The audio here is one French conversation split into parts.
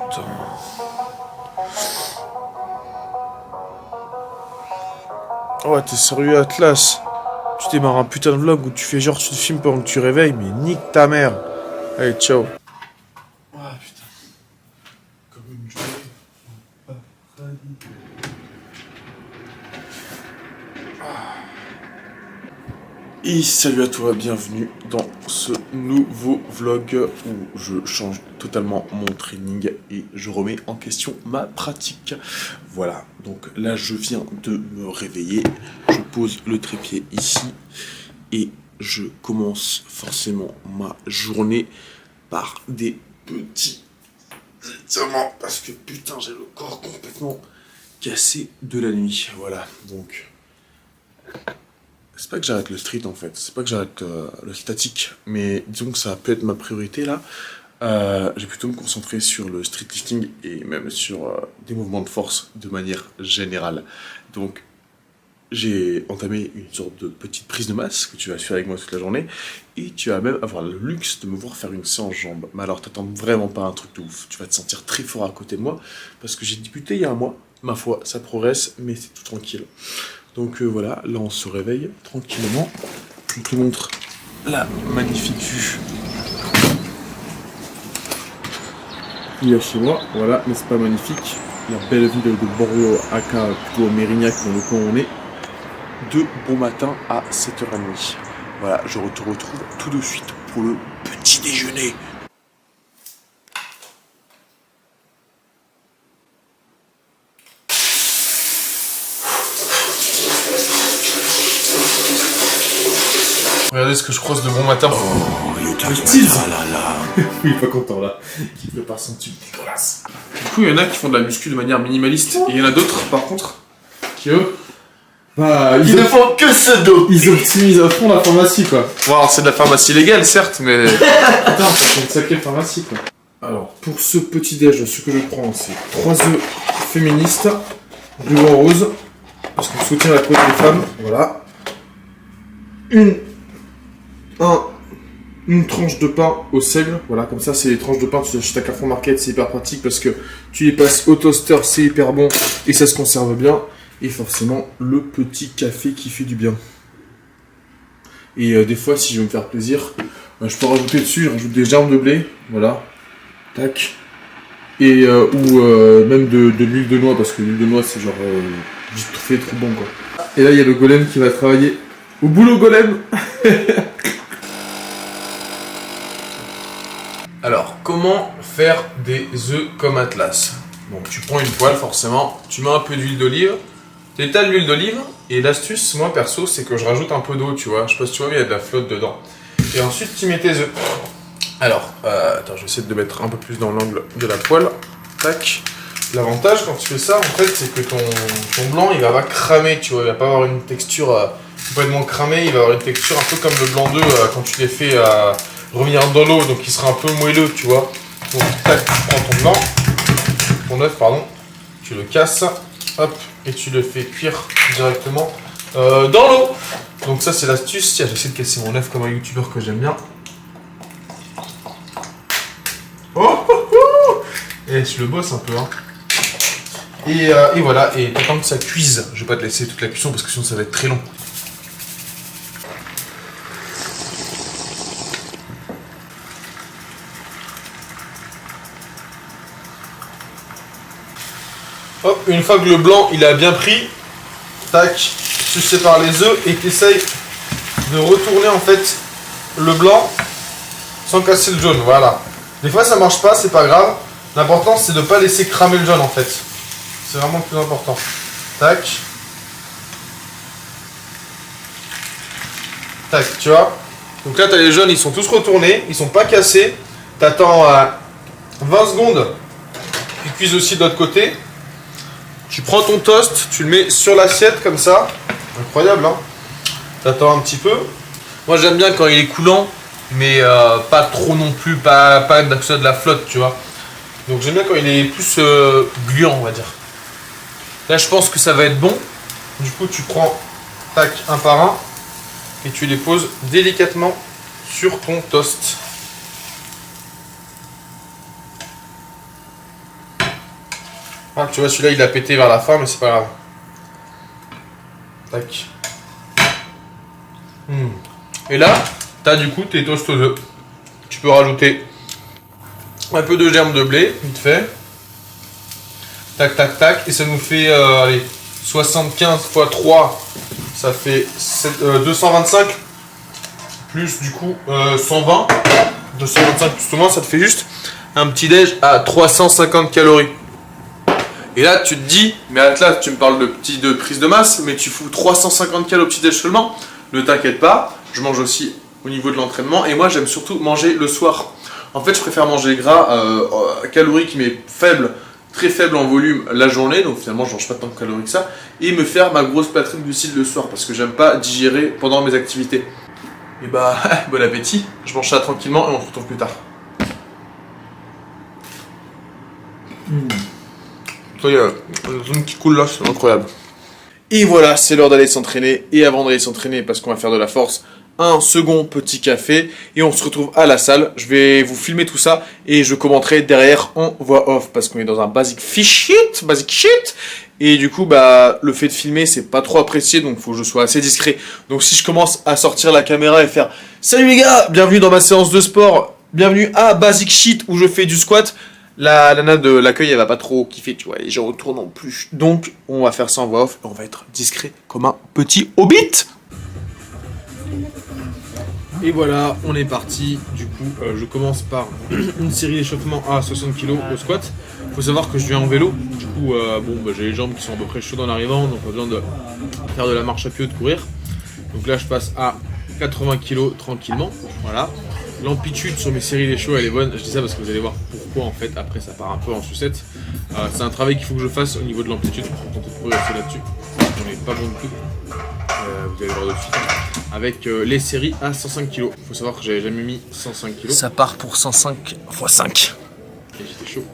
putain. Oh, t'es sérieux, Atlas? Tu démarres un putain de vlog où tu fais genre tu te filmes pendant que tu réveilles, mais nique ta mère. Allez, ciao. Ah putain. Comme une journée. Et salut à toi, bienvenue dans ce nouveau vlog où je change totalement mon training et je remets en question ma pratique. Voilà, donc là je viens de me réveiller, je pose le trépied ici et je commence forcément ma journée par des petits étirements parce que putain j'ai le corps complètement cassé de la nuit. Voilà, donc... C'est pas que j'arrête le street en fait, c'est pas que j'arrête le statique, mais disons que ça va peut être ma priorité là. Je vais plutôt me concentrer sur le street lifting et même sur des mouvements de force de manière générale. Donc j'ai entamé une sorte de petite prise de masse que tu vas suivre avec moi toute la journée et tu vas même avoir le luxe de me voir faire une séance jambes. Mais alors t'attends vraiment pas un truc de ouf, tu vas te sentir très fort à côté de moi parce que j'ai débuté il y a un mois, ma foi ça progresse mais c'est tout tranquille. Donc voilà, là on se réveille tranquillement. Je te montre la magnifique vue. Il y a chez moi, voilà, n'est-ce pas magnifique? La belle ville de Bordeaux, aka plutôt Mérignac dans le coin où on est. De bon matin à 7h30. Voilà, je te retrouve tout de suite pour le petit déjeuner. Regardez ce que je croise de bon matin. Oh, il est Il est pas content là. Qui prépare son tube dégueulasse. Du coup, il y en a qui font de la muscu de manière minimaliste. Et il y en a d'autres, par contre, qui eux... Bah, ils ne font que ce dos. Ils optimisent à fond la pharmacie, quoi. Bon, alors c'est de la pharmacie légale, certes, mais... Putain, c'est une sacrée pharmacie, quoi. Alors, pour ce petit déj, ce que je prends, c'est 3 œufs féministes, ruban rose, parce qu'on soutient la cause des femmes, voilà. Une tranche de pain au seigle, voilà, comme ça c'est les tranches de pain, tu les achètes à Carrefour Market, c'est hyper pratique parce que tu les passes au toaster, c'est hyper bon et ça se conserve bien. Et forcément le petit café qui fait du bien. Et des fois si je veux me faire plaisir, je peux rajouter dessus, je rajoute des germes de blé, voilà, tac. Et ou même de l'huile de noix, parce que l'huile de noix c'est genre juste fait trop bon quoi. Et là il y a le golem qui va travailler. Au boulot golem. Alors, comment faire des œufs comme Atlas? Donc tu prends une poêle forcément, tu mets un peu d'huile d'olive, tu étales l'huile d'olive, et l'astuce, moi perso, c'est que je rajoute un peu d'eau, tu vois. Je sais pas si tu vois, mais il y a de la flotte dedans. Et ensuite tu mets tes œufs. Alors, attends, je vais essayer de mettre un peu plus dans l'angle de la poêle. Tac. L'avantage quand tu fais ça, en fait, c'est que ton blanc, il va pas cramer, tu vois. Il va pas avoir une texture complètement cramée, il va avoir une texture un peu comme le blanc d'œuf quand tu les fais revenir dans l'eau, donc il sera un peu moelleux, tu vois. Donc tac, tu prends ton blanc, ton œuf, pardon, tu le casses, hop, et tu le fais cuire directement dans l'eau. Donc ça c'est l'astuce. Tiens, j'essaie de casser mon œuf comme un youtubeur que j'aime bien. Oh, oh, oh. Et je le bosse un peu, hein. Et voilà, et t'attends que ça cuise. Je vais pas te laisser toute la cuisson parce que sinon ça va être très long. Hop, une fois que le blanc il a bien pris, tac, tu sépares les œufs et tu essayes de retourner en fait le blanc sans casser le jaune, voilà. Des fois ça marche pas, c'est pas grave. L'important c'est de ne pas laisser cramer le jaune en fait. C'est vraiment le plus important. Tac. Tac, tu vois. Donc là tu as les jaunes, ils sont tous retournés, ils sont pas cassés. Tu attends 20 secondes, ils cuisent aussi de l'autre côté. Tu prends ton toast, tu le mets sur l'assiette comme ça. Incroyable, hein. T'attends un petit peu. Moi j'aime bien quand il est coulant, mais pas trop non plus, pas de la flotte, tu vois. Donc j'aime bien quand il est plus gluant, on va dire. Là je pense que ça va être bon. Du coup tu prends, tac, un par un, et tu les poses délicatement sur ton toast. Ah, tu vois, celui-là, il a pété vers la fin, mais c'est pas grave. Tac. Et là, t'as du coup tes toasts aux œufs. Tu peux rajouter un peu de germe de blé, vite fait. Tac, tac, tac. Et ça nous fait, allez, 75 x 3, ça fait 225. Plus du coup 120. 225 plus ou moins, ça te fait juste un petit déj à 350 calories. Et là, tu te dis, mais Atlas, tu me parles de prise de masse, mais tu fous 350 calories au petit déj seulement. Ne t'inquiète pas, je mange aussi au niveau de l'entraînement. Et moi, j'aime surtout manger le soir. En fait, je préfère manger gras, calorique, mais faible, très faible en volume la journée. Donc finalement, je mange pas tant de calories que ça. Et me faire ma grosse plâtrée de glucides le soir, parce que j'aime pas digérer pendant mes activités. Et bah, bon appétit. Je mange ça tranquillement et on se retrouve plus tard. Ça y est, la zone qui coule là, c'est incroyable. Et voilà, c'est l'heure d'aller s'entraîner. Et avant d'aller s'entraîner, parce qu'on va faire de la force, un second petit café. Et on se retrouve à la salle. Je vais vous filmer tout ça et je commenterai derrière en voix off. Parce qu'on est dans un basic shit. Et du coup, bah, le fait de filmer, c'est pas trop apprécié. Donc, il faut que je sois assez discret. Donc, si je commence à sortir la caméra et faire « Salut les gars, bienvenue dans ma séance de sport. Bienvenue à Basic Shit où je fais du squat. » La nana de l'accueil, elle va pas trop kiffer, tu vois, et je retourne non plus. Donc, on va faire ça en voix off, et on va être discret comme un petit hobbit. Et voilà, on est parti. Du coup, je commence par une série d'échauffements à 60 kg au squat. Faut savoir que je viens en vélo. Du coup, j'ai les jambes qui sont à peu près chaudes en arrivant, donc pas besoin de faire de la marche à pied ou de courir. Donc là, je passe à 80 kg tranquillement. Voilà. L'amplitude sur mes séries d'échauds, elle est bonne. Je dis ça parce que vous allez voir pourquoi en fait. Après, ça part un peu en sucette. C'est un travail qu'il faut que je fasse au niveau de l'amplitude. Je vais tenter de progresser là-dessus. On n'est pas bon du tout. Vous allez voir de suite. Avec les séries à 105 kg. Il faut savoir que j'avais jamais mis 105 kg. Ça part pour 105 x 5. Et j'étais chaud.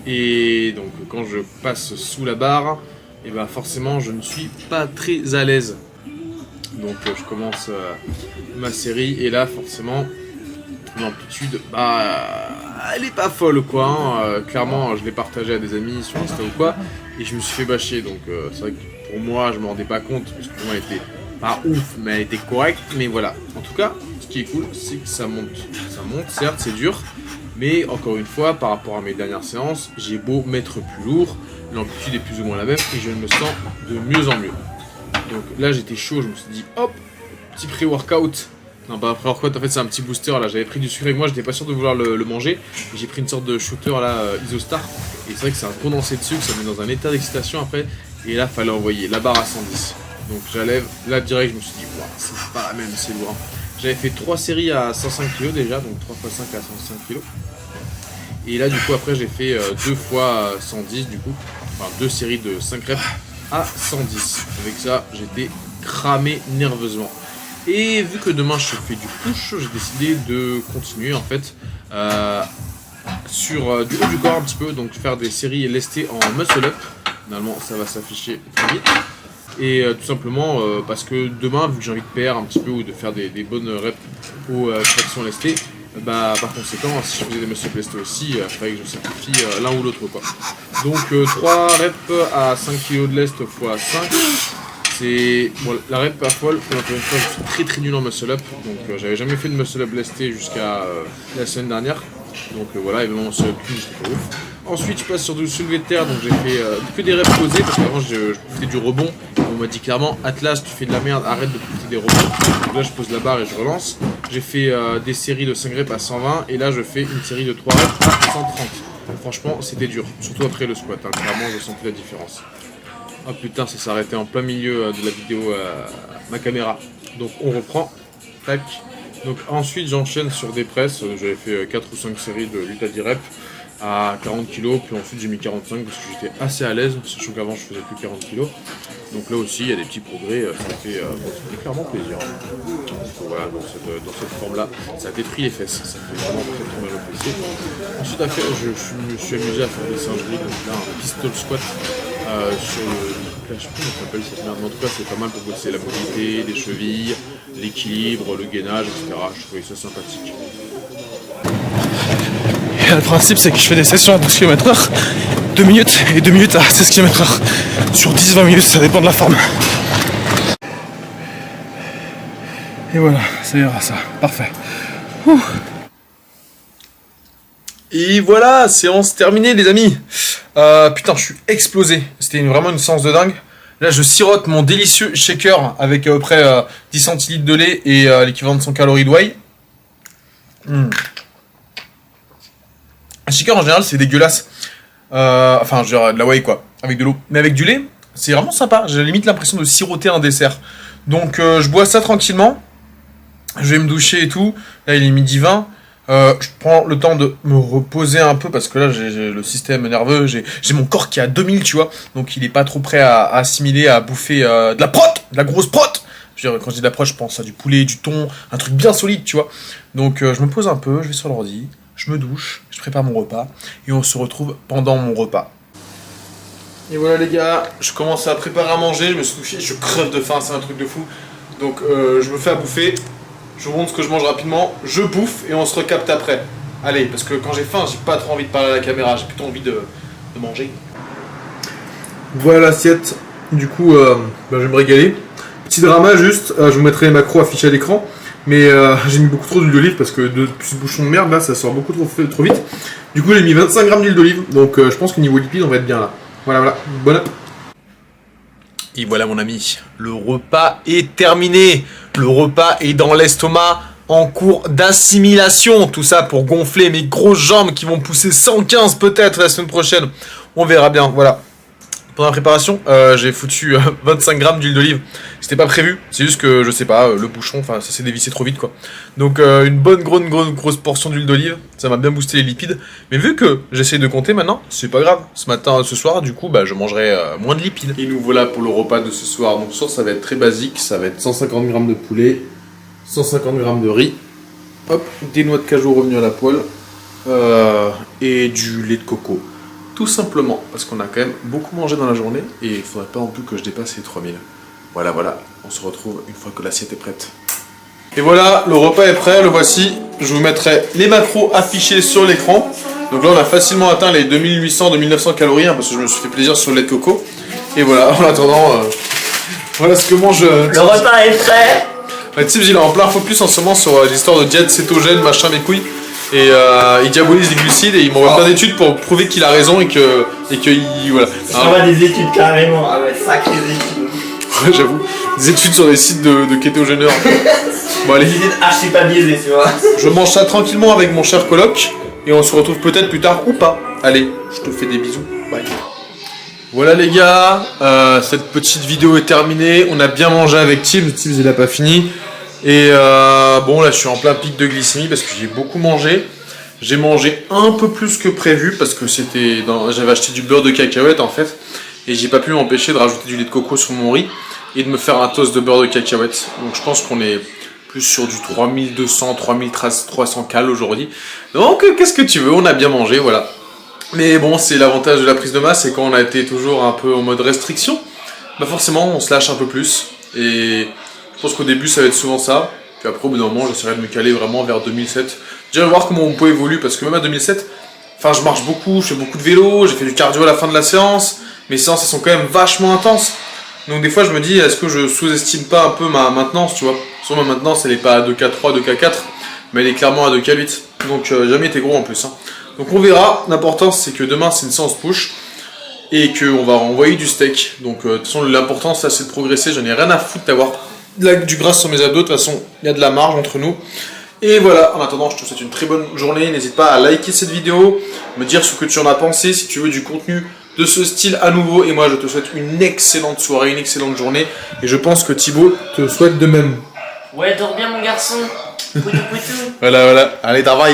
Et donc, quand je passe sous la barre, et ben forcément, je ne suis pas très à l'aise. Donc, je commence ma série. Et là, forcément, l'amplitude, elle est pas folle quoi. Clairement, je l'ai partagé à des amis sur Insta ou quoi, et je me suis fait bâcher. Donc c'est vrai que pour moi, je me rendais pas compte parce que pour moi, elle était pas ouf, mais elle était correcte. Mais voilà. En tout cas, ce qui est cool, c'est que ça monte. Ça monte, certes, c'est dur, mais encore une fois, par rapport à mes dernières séances, j'ai beau mettre plus lourd, l'amplitude est plus ou moins la même, et je me sens de mieux en mieux. Donc là, j'étais chaud. Je me suis dit, hop, petit pré-workout. Non, pas après workout, en fait c'est un petit booster là, j'avais pris du sucre avec moi, j'étais pas sûr de vouloir le manger, j'ai pris une sorte de shooter là, Isostar, et c'est vrai que c'est un condensé de sucre, ça me met dans un état d'excitation après, et là fallait envoyer la barre à 110. Donc j'enlève, là direct je me suis dit, wow, c'est pas la même, c'est lourd. J'avais fait 3 séries à 105 kg déjà, donc 3 x 5 à 105 kg. Et là du coup après j'ai fait 2 fois 110 du coup, enfin 2 séries de 5 reps à 110. Avec ça j'étais cramé nerveusement. Et vu que demain je fais du push, j'ai décidé de continuer en fait sur du haut du corps un petit peu, donc faire des séries lestées en muscle up. Normalement ça va s'afficher très vite. Et tout simplement parce que demain, vu que j'ai envie de perdre un petit peu ou de faire des bonnes reps aux tractions lestées, par conséquent, si je faisais des muscle up lestés aussi, il fallait que je sacrifie l'un ou l'autre quoi. Donc 3 reps à 5 kg de lest x 5. C'est bon, la rep pas folle, encore une fois je suis très nul en muscle up, donc j'avais jamais fait de muscle up lesté jusqu'à la semaine dernière, donc voilà, évidemment muscle up j'étais pas ouf. Ensuite je passe sur du soulevé de terre, donc j'ai fait que des reps posés, parce qu'avant je faisais du rebond, on m'a dit clairement Atlas tu fais de la merde, arrête de profiter des rebonds, donc là je pose la barre et je relance. J'ai fait des séries de 5 reps à 120, et là je fais une série de 3 reps à 130. Franchement c'était dur, surtout après le squat, clairement je sentais la différence. Ah putain, ça s'est arrêté en plein milieu de la vidéo ma caméra. Donc on reprend. Tac. Donc ensuite j'enchaîne sur des presses. J'avais fait 4 ou 5 séries de lutte à 10 reps à 40 kg. Puis ensuite j'ai mis 45 parce que j'étais assez à l'aise. Sachant qu'avant je faisais plus 40 kg. Donc là aussi il y a des petits progrès. Ça fait clairement plaisir. Donc voilà, dans cette forme là, ça a détruit les fesses. Ça fait vraiment très mal au PC. Ensuite après je me suis amusé à faire des singeries. Donc là un pistol squat. Sur le... je sais pas comment on appelle cette merde, mais en tout cas c'est pas mal pour bosser la mobilité, les chevilles, l'équilibre, le gainage, etc. Je trouvais ça sympathique. Et le principe c'est que je fais des sessions à 12 km/h 2 minutes et 2 minutes à 16 km/h. Sur 10-20 minutes, ça dépend de la forme. Et voilà, ça ira ça. Parfait. Ouh. Et voilà, séance terminée les amis. Putain, je suis explosé. C'était vraiment une séance de dingue. Là, je sirote mon délicieux shaker avec à peu près 10 centilitres de lait et l'équivalent de 100 calories de whey. Un shaker en général, c'est dégueulasse. Enfin, je veux dire, de la whey quoi, avec de l'eau. Mais avec du lait, c'est vraiment sympa. J'ai limite l'impression de siroter un dessert. Donc, je bois ça tranquillement. Je vais me doucher et tout. Là, il est 12h20. Je prends le temps de me reposer un peu parce que là j'ai le système nerveux, j'ai mon corps qui est à 2000 tu vois, donc il est pas trop prêt à assimiler, à bouffer de la prot, de la grosse prot. Je veux dire, quand je dis de la prot, je pense à du poulet, du thon, un truc bien solide tu vois. Donc je me pose un peu, je vais sur l'ordi, je me douche, je prépare mon repas et on se retrouve pendant mon repas. Et voilà les gars, je commence à préparer à manger, je me suis douché, je crève de faim, c'est un truc de fou. Donc je me fais à bouffer. Je vous montre ce que je mange rapidement, je bouffe et on se recapte après. Allez, parce que quand j'ai faim, j'ai pas trop envie de parler à la caméra, j'ai plutôt envie de manger. Voilà l'assiette, du coup, je vais me régaler. Petit drama juste, je vous mettrai les macros affichés à l'écran, mais j'ai mis beaucoup trop d'huile d'olive parce que depuis ce bouchon de merde là, ça sort beaucoup trop vite. Du coup, j'ai mis 25 grammes d'huile d'olive, donc je pense qu'au niveau lipides, on va être bien là. Voilà, bon appétit. Et voilà mon ami, le repas est terminé. Le repas est dans l'estomac en cours d'assimilation. Tout ça pour gonfler mes grosses jambes qui vont pousser 115 peut-être la semaine prochaine. On verra bien, voilà. Pendant la préparation, j'ai foutu 25 grammes d'huile d'olive. C'était pas prévu, c'est juste que je sais pas, le bouchon, enfin ça s'est dévissé trop vite quoi. Donc une bonne grosse portion d'huile d'olive, ça m'a bien boosté les lipides. Mais vu que j'essaye de compter maintenant, c'est pas grave. Ce soir, du coup, je mangerai moins de lipides. Et nous voilà pour le repas de ce soir. Donc ce soir, ça va être très basique, ça va être 150 grammes de poulet, 150 grammes de riz, hop, des noix de cajou revenues à la poêle et du lait de coco. Tout simplement, parce qu'on a quand même beaucoup mangé dans la journée et il faudrait pas non plus que je dépasse les 3000. Voilà, on se retrouve une fois que l'assiette est prête. Et voilà, le repas est prêt, le voici. Je vous mettrai les macros affichés sur l'écran. Donc là, on a facilement atteint les 2800-2900 calories, parce que je me suis fait plaisir sur le lait de coco. Et voilà, en attendant, voilà ce que mange... Le repas est prêt. Tibbs, il est en plein focus en ce moment sur l'histoire de diète cétogène, machin, mes couilles. Et il diabolise les glucides et il m'envoie plein d'études pour prouver qu'il a raison et que voilà. On va des études carrément, ah ouais, sacrées études. Ouais, j'avoue, des études sur des sites de kétogéneurs. Bon allez, Des études archi pas biaisées, tu vois. je mange ça tranquillement avec mon cher coloc et on se retrouve peut-être plus tard ou pas. Allez, je te fais des bisous, bye. Voilà les gars, cette petite vidéo est terminée. On a bien mangé avec Tibbs, il a pas fini. Et bon là je suis en plein pic de glycémie parce que j'ai beaucoup mangé. J'ai mangé un peu plus que prévu parce que j'avais acheté du beurre de cacahuète en fait. Et j'ai pas pu m'empêcher de rajouter du lait de coco sur mon riz et de me faire un toast de beurre de cacahuète. Donc je pense qu'on est plus sur du 3200, 3300 cal aujourd'hui. Donc qu'est-ce que tu veux, on a bien mangé, voilà. Mais bon, c'est l'avantage de la prise de masse, c'est quand on a été toujours un peu en mode restriction, forcément on se lâche un peu plus. Et je pense qu'au début ça va être souvent ça. Puis après au bout d'un moment j'essaierai de me caler vraiment vers 2007. Déjà voir comment mon poids évolue parce que même à 2007, enfin je marche beaucoup, je fais beaucoup de vélo, j'ai fait du cardio à la fin de la séance. Mes séances elles sont quand même vachement intenses. Donc des fois je me dis est-ce que je sous-estime pas un peu ma maintenance, tu vois. Souvent ma maintenance elle est pas à 2K3, 2K4, mais elle est clairement à 2K8. Donc jamais été gros en plus. Donc on verra, l'important c'est que demain c'est une séance push. Et qu'on va envoyer du steak. Donc de toute façon l'important ça c'est de progresser, j'en ai rien à foutre d'avoir du gras sur mes abdos, de toute façon il y a de la marge entre nous. Et voilà, en attendant je te souhaite une très bonne journée, n'hésite pas à liker cette vidéo, me dire ce que tu en as pensé, si tu veux du contenu de ce style à nouveau, et moi je te souhaite une excellente soirée, une excellente journée, et je pense que Thibaut te souhaite de même. Ouais, dors bien mon garçon. Poutou poutou. Voilà, allez, travaille.